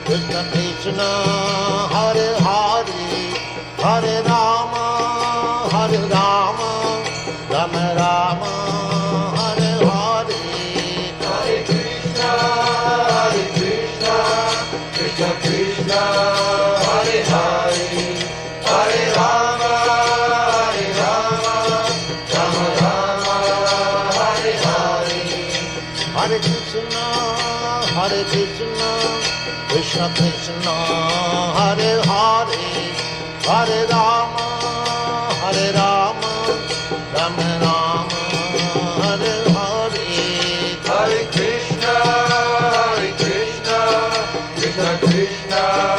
Krishna Krishna, Hare Hare, Hare Rama, Rama Rama, Hare Hare. Hare Krishna, Krishna Krishna, Hare Hare, Hare Rama, Rama Rama, Hare Hare. Hare Krishna, Krishna Krishna, Hare Hare, Hare Rama, Rama Rama, Hare Hare. Hare Krishna, Krishna Krishna.